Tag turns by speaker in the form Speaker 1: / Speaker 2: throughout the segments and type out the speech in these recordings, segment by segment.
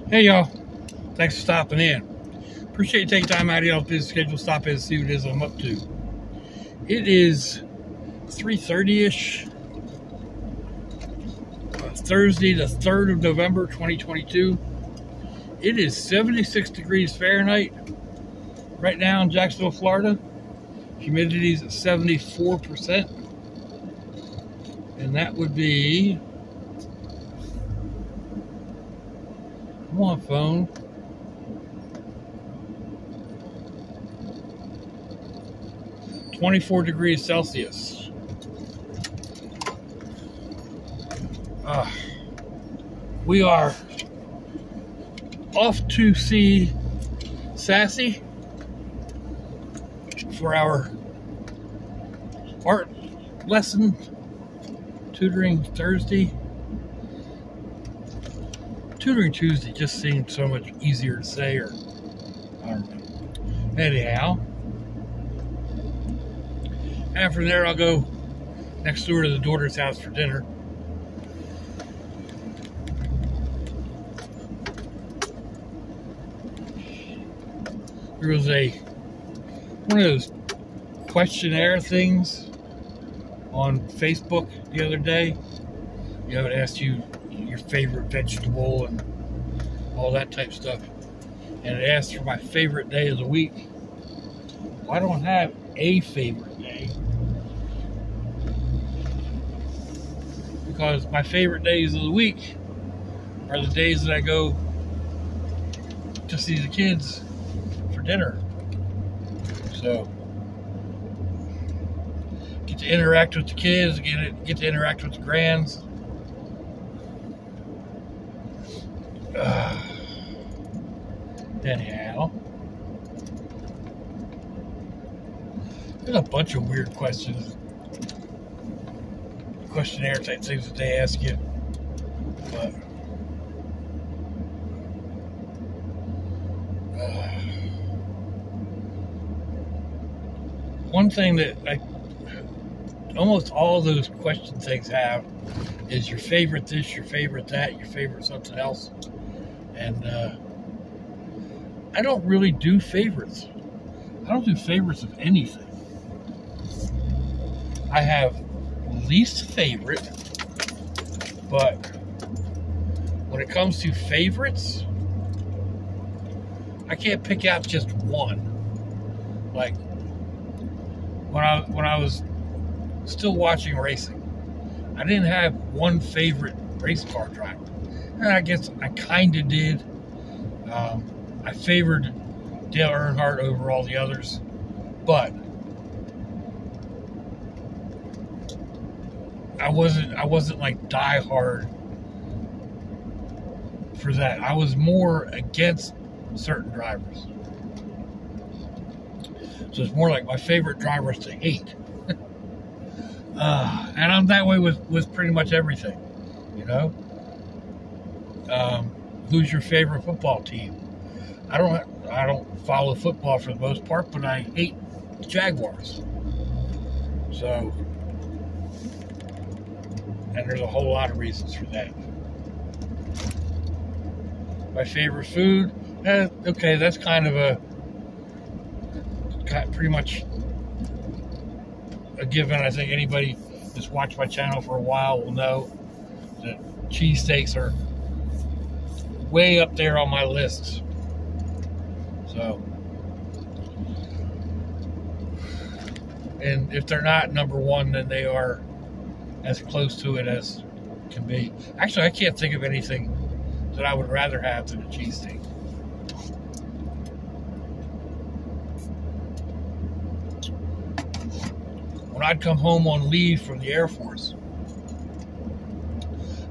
Speaker 1: Hey y'all, thanks for stopping in. Appreciate you taking time out of y'all's busy schedule, stop in and see what it is I'm up to. It is 3:30ish, Thursday the 3rd of November 2022. It is 76 degrees Fahrenheit right now in Jacksonville, Florida. Humidity is at 74%. And that would be, come on phone, 24 degrees Celsius. We are off to see Sassy for our art lesson, tutoring Thursday. Tutoring Tuesday just seemed so much easier to say, or I don't know. Anyhow, and from there I'll go next door to the daughter's house for dinner. There was one of those questionnaire things on Facebook the other day. You know, it asked you your favorite vegetable and all that type of stuff. And it asked for my favorite day of the week. Well, I don't have a favorite day, because my favorite days of the week are the days that I go to see the kids for dinner. So get to interact with the kids, get to interact with the grands. Anyhow, there's a bunch of weird questions, questionnaire type things that they ask you. But one thing that almost all those question things have is your favorite this, your favorite that, your favorite something else. And I don't really do favorites. I don't do favorites of anything. I have least favorite, but when it comes to favorites, I can't pick out just one. Like when I was still watching racing, I didn't have one favorite race car driver. And I guess I kind of did. I favored Dale Earnhardt over all the others, but I wasn't like die hard for that. I was more against certain drivers. So it's more like my favorite drivers to hate. And I'm that way with pretty much everything, you know. Who's your favorite football team? I don't follow football for the most part, but I hate the Jaguars. So, and there's a whole lot of reasons for that. My favorite food, okay, that's kind of pretty much a given. I think anybody that's watched my channel for a while will know that cheesesteaks are way up there on my list. So, and if they're not number one, then they are as close to it as can be. Actually, I can't think of anything that I would rather have than a cheesesteak. When I'd come home on leave from the Air Force,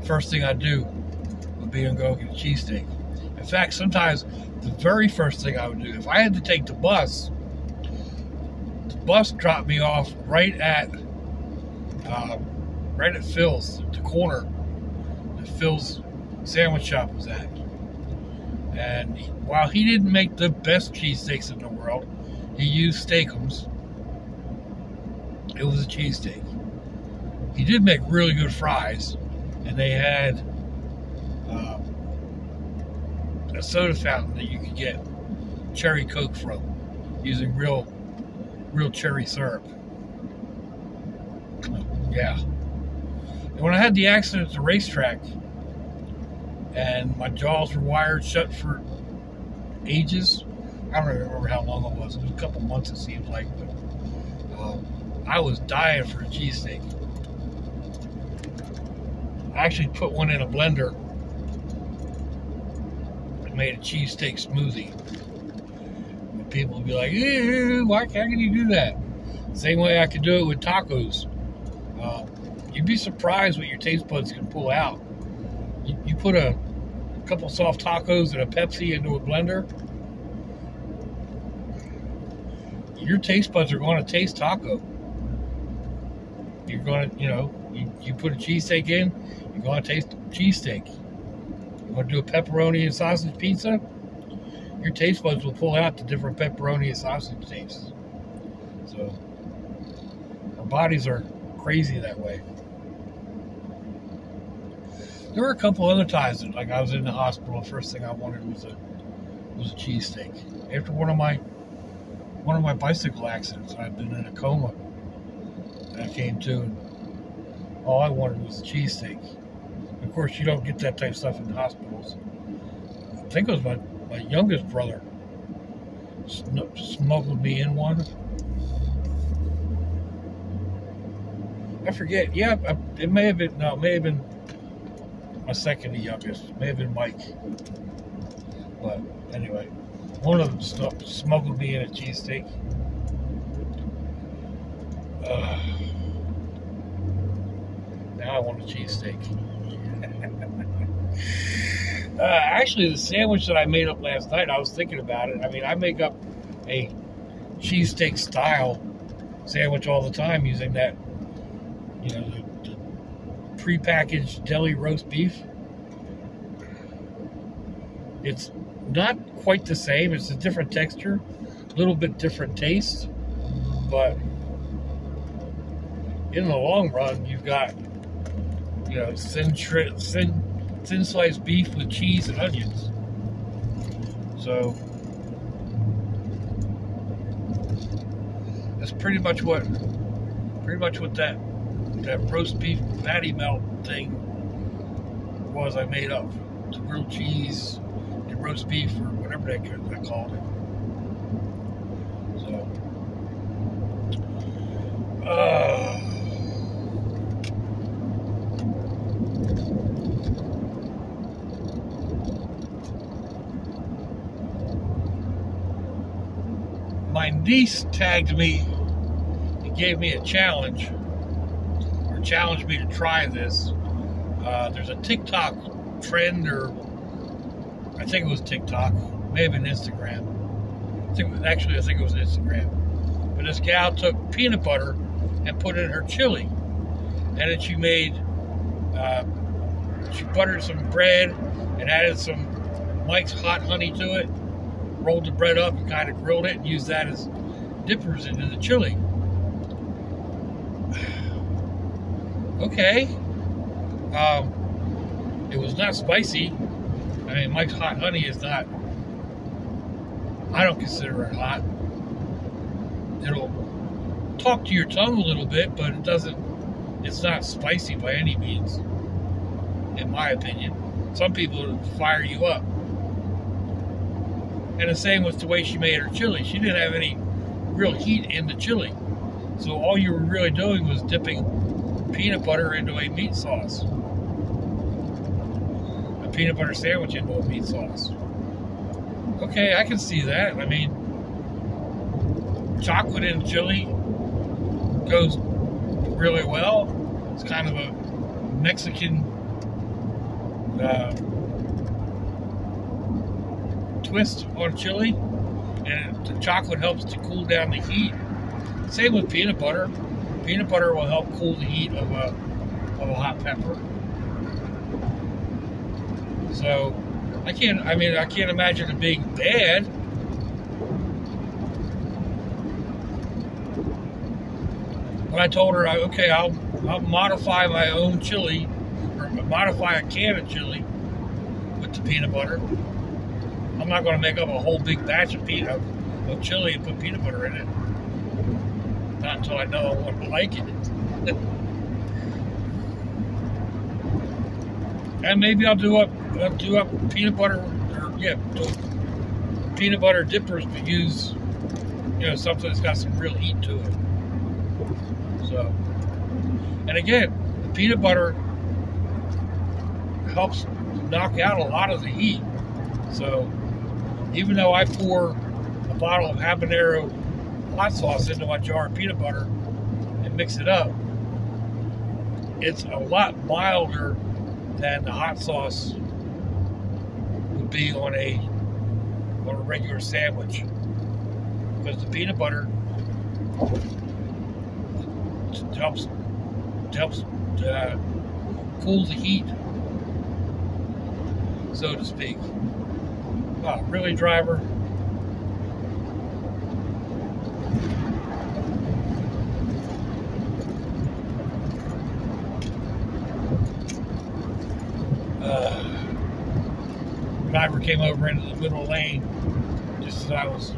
Speaker 1: first thing I'd do would be to go get a cheesesteak. In fact, sometimes the very first thing I would do, if I had to take the bus dropped me off right at Phil's, the corner that Phil's sandwich shop was at. And while he didn't make the best cheesesteaks in the world, he used Steakums. It was a cheesesteak. He did make really good fries, and they had a soda fountain that you could get cherry Coke from using real cherry syrup. Yeah. And when I had the accident at the racetrack and my jaws were wired shut for ages, I don't remember how long it was. It was a couple months, it seems like. But I was dying for a cheesesteak. I actually put one in a blender and made a cheesesteak smoothie. And people would be like, how can you do that? Same way I could do it with tacos. You'd be surprised what your taste buds can pull out. You put a couple soft tacos and a Pepsi into a blender, your taste buds are going to taste taco. You're going to, you put a cheesesteak in, you're going to taste cheesesteak. You want to do a pepperoni and sausage pizza, your taste buds will pull out the different pepperoni and sausage tastes. So, our bodies are crazy that way. There were a couple other times that, like, I was in the hospital, the first thing I wanted was a cheesesteak. After one of my bicycle accidents, I'd been in a coma. And I came to, and all I wanted was a cheesesteak. Of course, you don't get that type of stuff in the hospitals. I think it was my youngest brother smuggled me in one. I forget. Yeah, it may have been my second to youngest. It may have been Mike. But anyway, one of them smuggled me in a cheesesteak. Now I want a cheesesteak. Actually, the sandwich that I made up last night, I was thinking about it. I mean, I make up a cheesesteak style sandwich all the time using that, the prepackaged deli roast beef. It's not quite the same. It's a different texture, a little bit different taste, but in the long run, you've got, thin sliced beef with cheese and onions. So that's pretty much what that roast beef patty melt thing was I made up. The grilled cheese and roast beef, or whatever I called it. So, my niece tagged me and gave me a challenge, or challenged me to try this. There's a TikTok trend, or I think it was TikTok, may have been Instagram. I think it was Instagram. But this gal took peanut butter and put it in her chili, and then she buttered some bread and added some Mike's hot honey to it, rolled the bread up and kind of grilled it and used that as dippers into the chili. Okay. It was not spicy. I mean, Mike's hot honey is not, I don't consider it hot. It'll talk to your tongue a little bit, but it's not spicy by any means, in my opinion. Some people it'll fire you up. And the same with the way she made her chili. She didn't have any real heat in the chili. So all you were really doing was dipping peanut butter into a meat sauce. A peanut butter sandwich into a meat sauce. Okay, I can see that. I mean, chocolate in chili goes really well. It's kind of a Mexican twist on chili, and the chocolate helps to cool down the heat. Same with peanut butter. Peanut butter will help cool the heat of a hot pepper. So I can't imagine it being bad. But I told her, okay, I'll modify my own chili, or modify a can of chili with the peanut butter. I'm not going to make up a whole big batch of chili and put peanut butter in it. Not until I know I want to like it. And maybe I'll do up peanut butter, or peanut butter dippers, but use something that's got some real heat to it. So, and again, the peanut butter helps knock out a lot of the heat. So even though I pour a bottle of habanero hot sauce into my jar of peanut butter and mix it up, it's a lot milder than the hot sauce would be on a regular sandwich, because the peanut butter helps cool the heat, so to speak. Oh, really, driver? Driver came over into the middle lane just as I was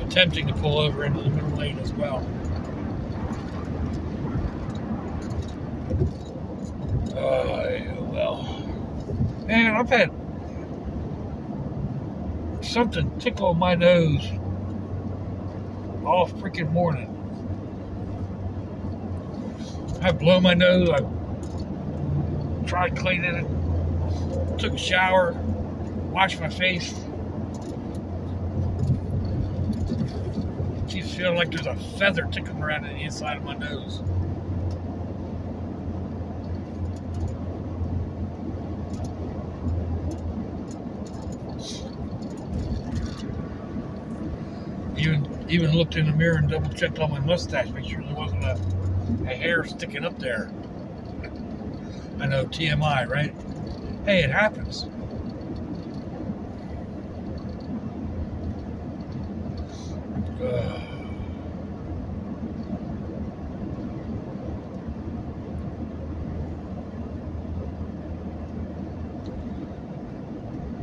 Speaker 1: attempting to pull over into the middle lane as well. Well, man, I've had something tickle my nose all freaking morning. I blow my nose. I tried cleaning it. Took a shower. Washed my face. Keeps feeling like there's a feather tickling around the inside of my nose. Even looked in the mirror and double checked on my mustache, make sure there wasn't a hair sticking up there. I know, TMI, right? Hey, it happens.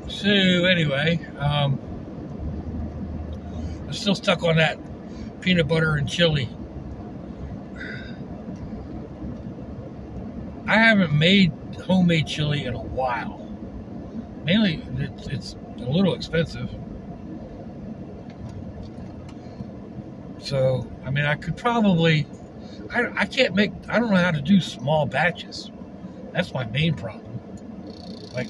Speaker 1: So anyway, I'm still stuck on that peanut butter and chili. I haven't made homemade chili in a while. Mainly, it's a little expensive. So, I mean, I could probably, I don't know how to do small batches. That's my main problem. Like,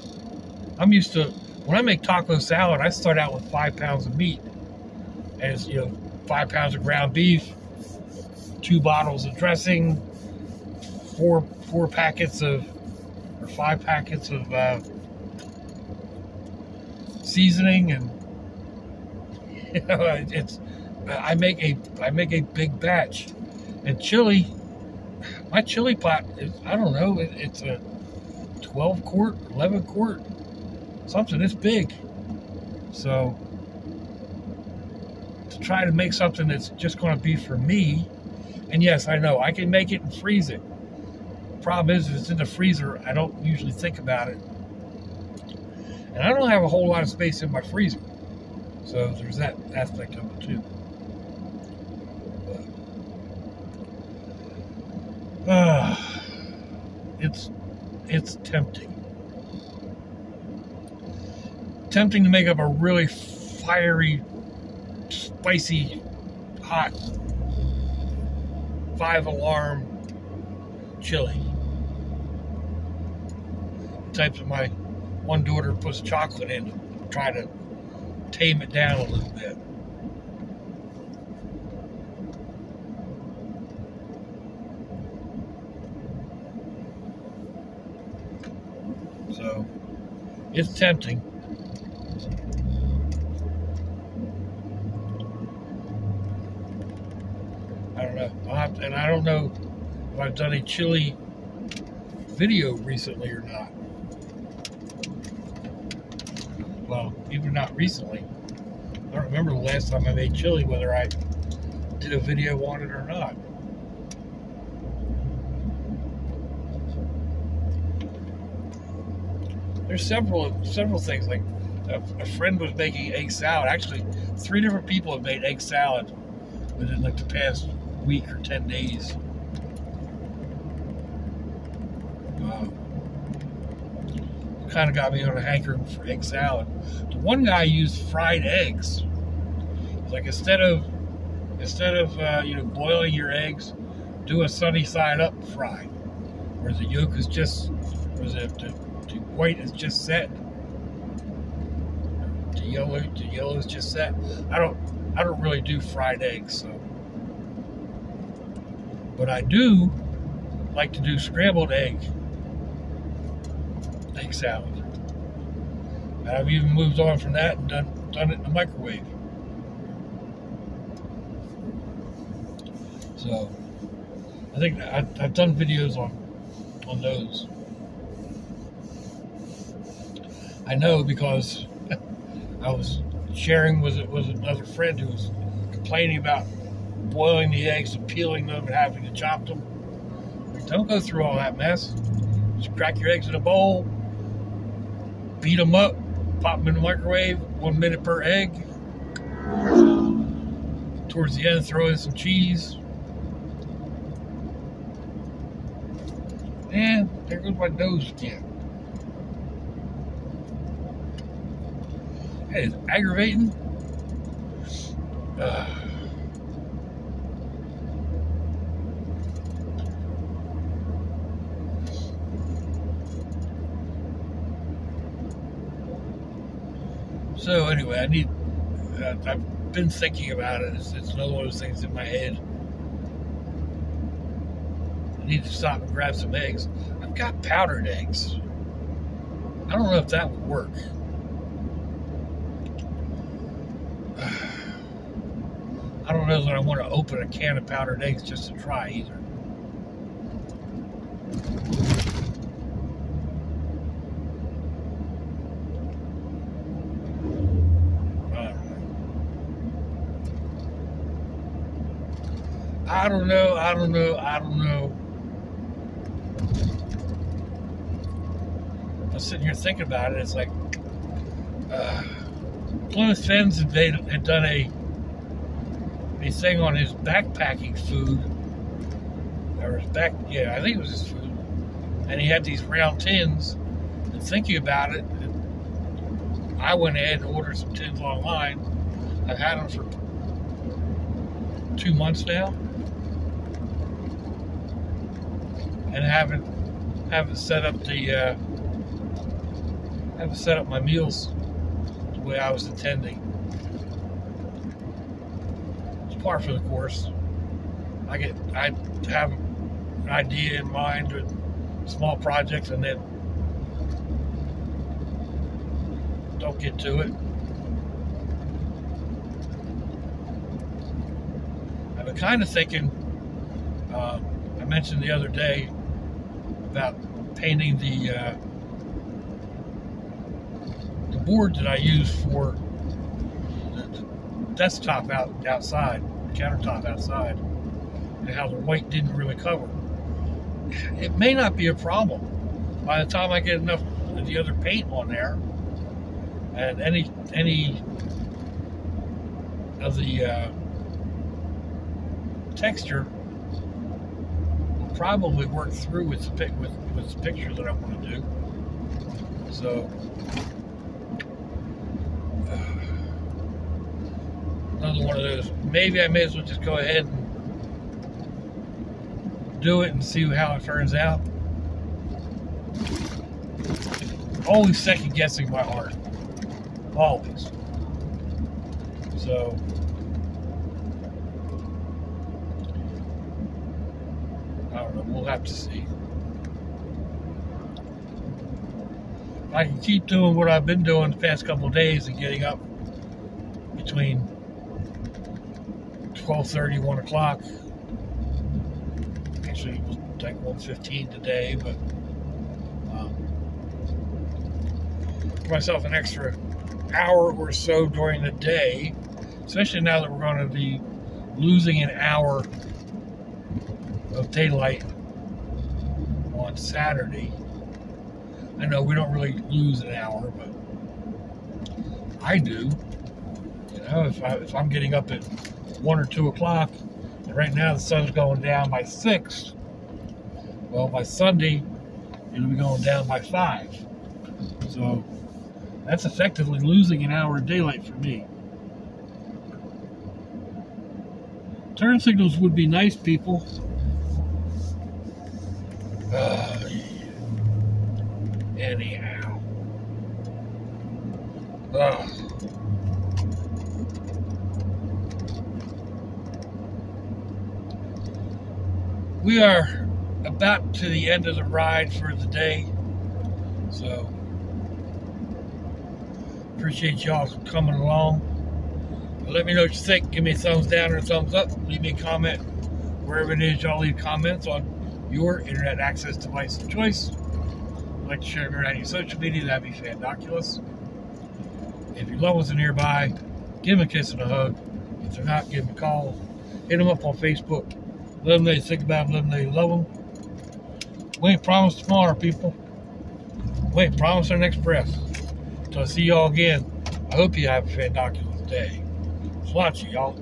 Speaker 1: I'm used to, when I make taco salad, I start out with 5 pounds of meat. As, 5 pounds of ground beef, 2 bottles of dressing, 4 packets of, or 5 packets of seasoning, and it's, I make a big batch. And chili, my chili pot is, I don't know, it's a 12 quart, 11 quart, something this big. So to try to make something that's just going to be for me, and yes, I know I can make it and freeze it. Problem is, if it's in the freezer, I don't usually think about it, and I don't have a whole lot of space in my freezer, so there's that aspect of it too. It's tempting to make up a really fiery, spicy, hot 5-alarm chili. The types of my one daughter puts chocolate in to try to tame it down a little bit. So it's tempting. I don't know. And I don't know if I've done a chili video recently or not. Well, even not recently. I don't remember the last time I made chili, whether I did a video on it or not. There's several things, like a friend was making egg salad. Actually, 3 different people have made egg salad within like the past week or 10 days. Kind of got me on a hankering for egg salad. The one guy used fried eggs. Like instead of boiling your eggs, do a sunny side up fry, where the yolk is just, the white is just set, the yellow is just set. I don't really do fried eggs, so, but I do like to do scrambled egg salad. And I've even moved on from that and done it in the microwave. So I think I've done videos on those. I know because I was sharing with another friend who was complaining about boiling the eggs and peeling them and having to chop them. Don't go through all that mess. Just crack your eggs in a bowl, beat them up, pop them in the microwave, 1 minute per egg. Towards the end, throw in some cheese. And there goes my nose again. That is aggravating. So anyway, I've been thinking about it. It's another one of those things in my head. I need to stop and grab some eggs. I've got powdered eggs. I don't know if that would work. I don't know that I want to open a can of powdered eggs just to try either. I don't know. I was sitting here thinking about it. It's like Plymouth Fens had done a thing on his backpacking food, or his I think it was his food, and he had these round tins. And thinking about it, I went ahead and ordered some tins online. I've had them for 2 months now, and haven't set up my meals the way I was intending. It's par for the course. I have an idea in mind with small projects and then don't get to it. I've been kind of thinking, I mentioned the other day about painting the board that I use for the desktop outside, countertop outside, and how the white didn't really cover. It may not be a problem by the time I get enough of the other paint on there, and any of the texture will probably work through with the picture that I want to do. So another one of those. Maybe I may as well just go ahead and do it and see how it turns out. Always second guessing my art. Always. So I don't know, we'll have to see. If I can keep doing what I've been doing the past couple of days and getting up between 12:30, 1 o'clock. Actually, it was like 1:15 today, but give myself an extra hour or so during the day, especially now that we're going to be losing an hour of daylight on Saturday. I know we don't really lose an hour, but I do. You know, if I'm getting up at 1 or 2 o'clock, and right now the sun's going down by 6, well, by Sunday, it'll be going down by 5. So that's effectively losing an hour of daylight for me. Turn signals would be nice, people. Anyhow. We are about to the end of the ride for the day. So, appreciate y'all coming along. Let me know what you think. Give me a thumbs down or a thumbs up. Leave me a comment wherever it is y'all leave comments on your internet access device of choice. If you'd like to share them around your social media, that'd be fandoculous. If your loved ones are nearby, give them a kiss and a hug. If they're not, give them a call. Hit them up on Facebook. Let them know you think about them. Let them know you love them. We ain't promised tomorrow, people. We ain't promised our next breath. Until I see y'all again, I hope you have a fandoculous day. Swatchy, y'all.